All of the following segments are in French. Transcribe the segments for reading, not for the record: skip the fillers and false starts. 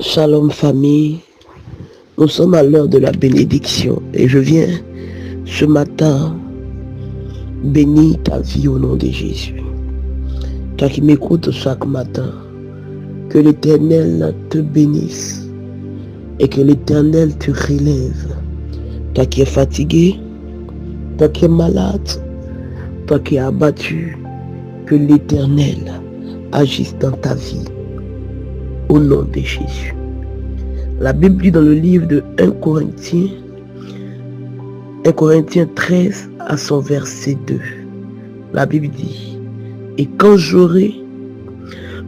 Shalom famille, nous sommes à l'heure de la bénédiction et je viens ce matin bénir ta vie au nom de Jésus. Toi qui m'écoutes chaque matin, que l'Éternel te bénisse et que l'Éternel te relève. Toi qui es fatigué, toi qui es malade, toi qui es abattu, que l'Éternel agisse dans ta vie. Au nom de Jésus. La Bible dit dans le livre de 1 Corinthiens 13 à son verset 2. La Bible dit, et quand j'aurai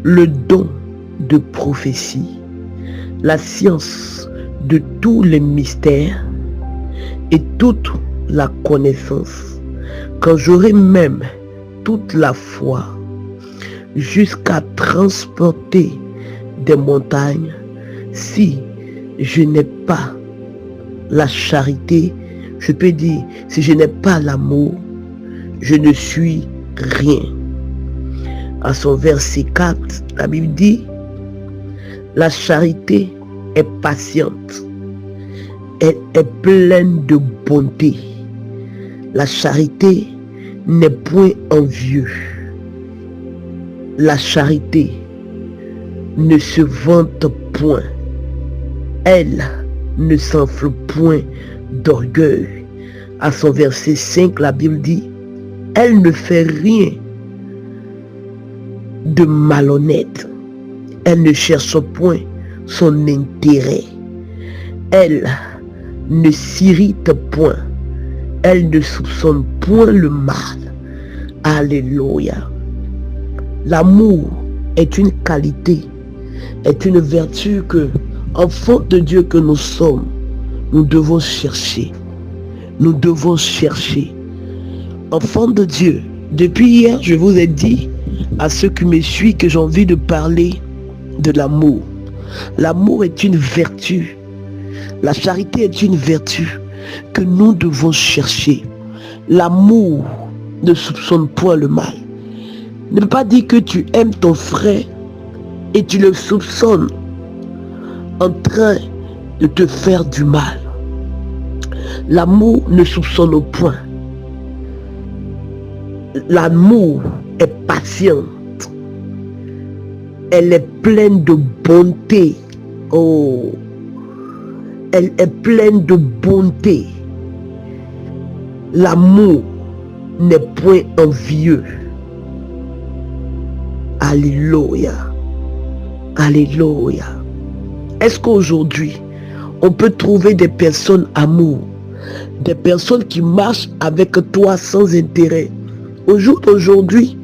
le don de prophétie, la science de tous les mystères et toute la connaissance, quand j'aurai même toute la foi jusqu'à transporter des montagnes, si je n'ai pas la charité, je peux dire, si je n'ai pas l'amour, je ne suis rien. À son verset 4, la Bible dit, la charité est patiente, elle est pleine de bonté. La charité n'est point envieux. La charité ne se vante point, elle ne s'enfle point d'orgueil. À son verset 5, la Bible dit, elle ne fait rien de malhonnête, elle ne cherche point son intérêt, elle ne s'irrite point, elle ne soupçonne point le mal. Alléluia. L'amour est une qualité, est une vertu que, enfants de Dieu que nous sommes, nous devons chercher. Nous devons chercher. Enfants de Dieu, depuis hier, je vous ai dit à ceux qui me suivent que j'ai envie de parler de l'amour. L'amour est une vertu. La charité est une vertu que nous devons chercher. L'amour ne soupçonne point le mal. Ne peut pas dire que tu aimes ton frère et tu le soupçonnes en train de te faire du mal. L'amour ne soupçonne point. L'amour est patiente. Elle est pleine de bonté. Oh, elle est pleine de bonté. L'amour n'est point envieux. Alléluia. Alléluia. Est-ce qu'aujourd'hui, on peut trouver des personnes amour, des personnes qui marchent avec toi sans intérêt? Aujourd'hui,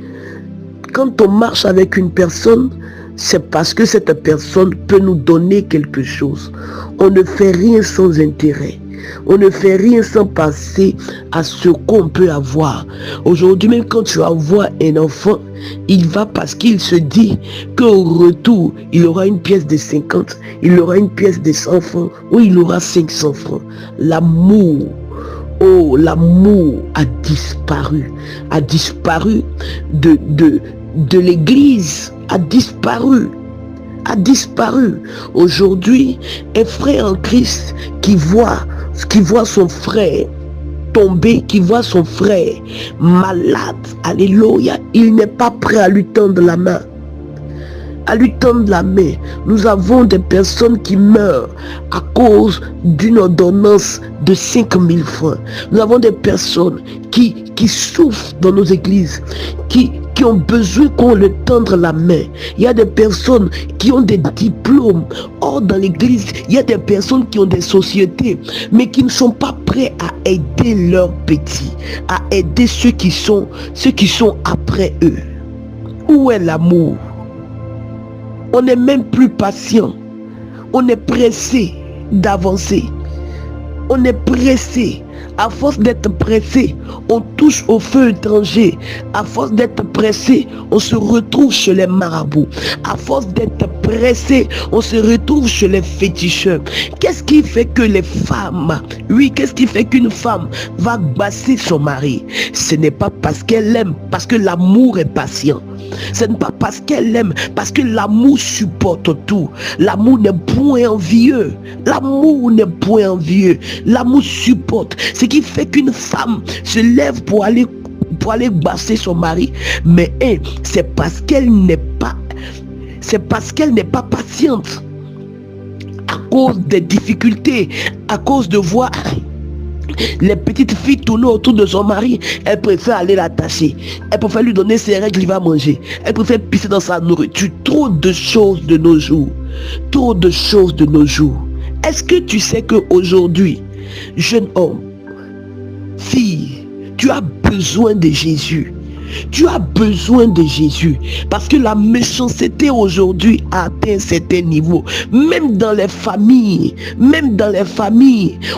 quand on marche avec une personne, c'est parce que cette personne peut nous donner quelque chose. On ne fait rien sans intérêt. On ne fait rien sans penser à ce qu'on peut avoir. Aujourd'hui, même quand tu envoies un enfant, il va parce qu'il se dit qu'au retour, il aura une pièce de 50, il aura une pièce de 100 francs, ou il aura 500 francs. L'amour, oh, l'amour a disparu de l'église, a disparu. Aujourd'hui, un frère en Christ qui voit son frère tomber, qui voit son frère malade, alléluia, il n'est pas prêt à lui tendre la main. Nous avons des personnes qui meurent à cause d'une ordonnance de 5000 francs. Nous avons des personnes qui souffrent dans nos églises, qui ont besoin qu'on leur tende la main. Il y a des personnes qui ont des diplômes. Or, dans l'église, il y a des personnes qui ont des sociétés, mais qui ne sont pas prêts à aider leurs petits, à aider ceux qui sont après eux. Où est l'amour? On n'est même plus patient. On est pressé d'avancer. On est pressé. À force d'être pressé, on touche au feu étranger. À force d'être pressé, on se retrouve chez les marabouts. À force d'être pressé, on se retrouve chez les féticheurs. Qu'est-ce qui fait que les femmes, qu'est-ce qui fait qu'une femme va basser son mari? Ce n'est pas parce qu'elle aime, parce que l'amour est patient. Ce n'est pas parce qu'elle aime, parce que l'amour supporte tout. L'amour n'est point envieux. L'amour n'est point envieux. L'amour supporte. Ce qui fait qu'une femme se lève pour aller basser son mari, mais c'est parce qu'elle n'est pas patiente à cause des difficultés, à cause de voir les petites filles tourner autour de son mari. Elle préfère aller l'attacher, elle préfère lui donner ses règles, il va manger, elle préfère pisser dans sa nourriture. Trop de choses de nos jours, trop de choses de nos jours. Est-ce que tu sais qu'aujourd'hui, jeune homme, fille, tu as besoin de Jésus? Tu as besoin de Jésus, parce que la méchanceté aujourd'hui a atteint un certain niveau. Même dans les familles,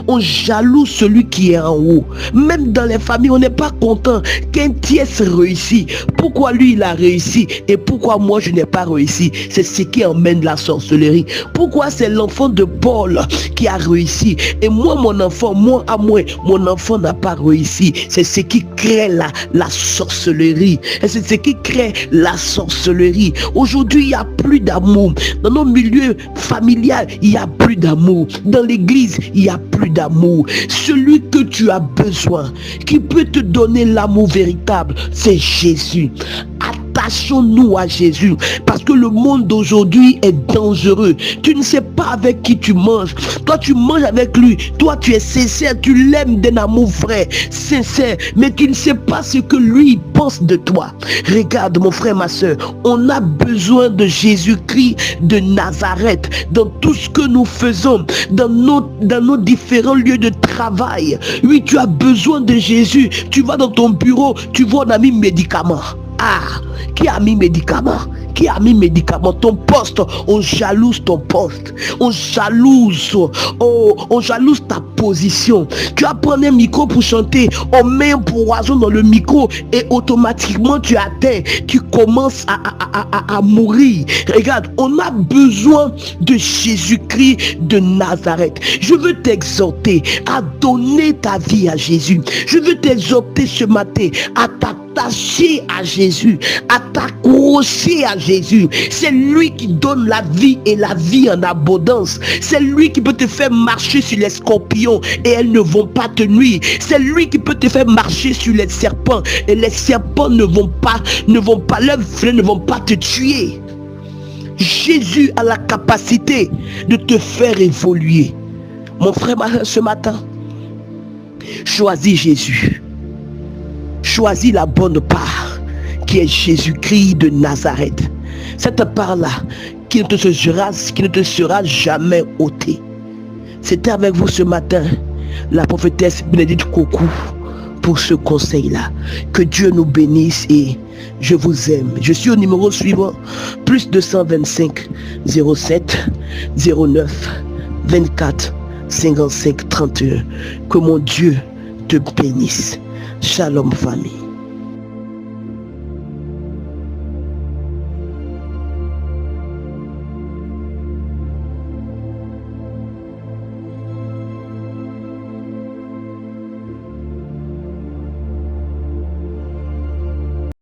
on jaloux celui qui est en haut. Même dans les familles, on n'est pas content qu'un tiers réussit. Pourquoi lui il a réussi et pourquoi moi je n'ai pas réussi? C'est ce qui emmène la sorcellerie. Pourquoi c'est l'enfant de Paul qui a réussi et moi mon enfant n'a pas réussi? C'est ce qui crée la sorcellerie. Et c'est ce qui crée la sorcellerie. Aujourd'hui, il n'y a plus d'amour. Dans nos milieux familiaux, il n'y a plus d'amour. Dans l'église, il n'y a plus d'amour. Celui que tu as besoin, qui peut te donner l'amour véritable, c'est Jésus. Attachons-nous à Jésus, parce que le monde d'aujourd'hui est dangereux. Tu ne sais pas avec qui tu manges. Toi tu manges avec lui, toi tu es sincère, tu l'aimes d'un amour vrai, sincère, mais tu ne sais pas ce que lui pense de toi. Regarde mon frère, ma soeur, on a besoin de Jésus-Christ de Nazareth dans tout ce que nous faisons, dans nos différents lieux de travail. Oui, tu as besoin de Jésus. Tu vas dans ton bureau, tu vois un ami médicament. Ah, qui a mis médicament? Qui a mis médicament? Ton poste, on jalouse ton poste. On jalouse ta position. Tu as pris un micro pour chanter, on met un poison dans le micro et automatiquement tu atteins, tu commences à mourir. Regarde, on a besoin de Jésus-Christ de Nazareth. Je veux t'exhorter à donner ta vie à Jésus. Je veux t'exhorter ce matin à t'attacher à Jésus, à t'accrocher à Jésus. C'est lui qui donne la vie et la vie en abondance. C'est lui qui peut te faire marcher sur les scorpions et elles ne vont pas te nuire. C'est lui qui peut te faire marcher sur les serpents et les serpents ne vont pas, leurs flèches ne vont pas te tuer. Jésus a la capacité de te faire évoluer. Mon frère, ce matin, choisis Jésus. Choisis la bonne part qui est Jésus-Christ de Nazareth. Cette part-là qui ne te sera jamais ôtée. C'était avec vous ce matin la prophétesse Bénédicte Kokou pour ce conseil-là. Que Dieu nous bénisse et je vous aime. Je suis au numéro suivant, plus 225 07 09 24 55 31. Que mon Dieu te bénisse. Shalom famille.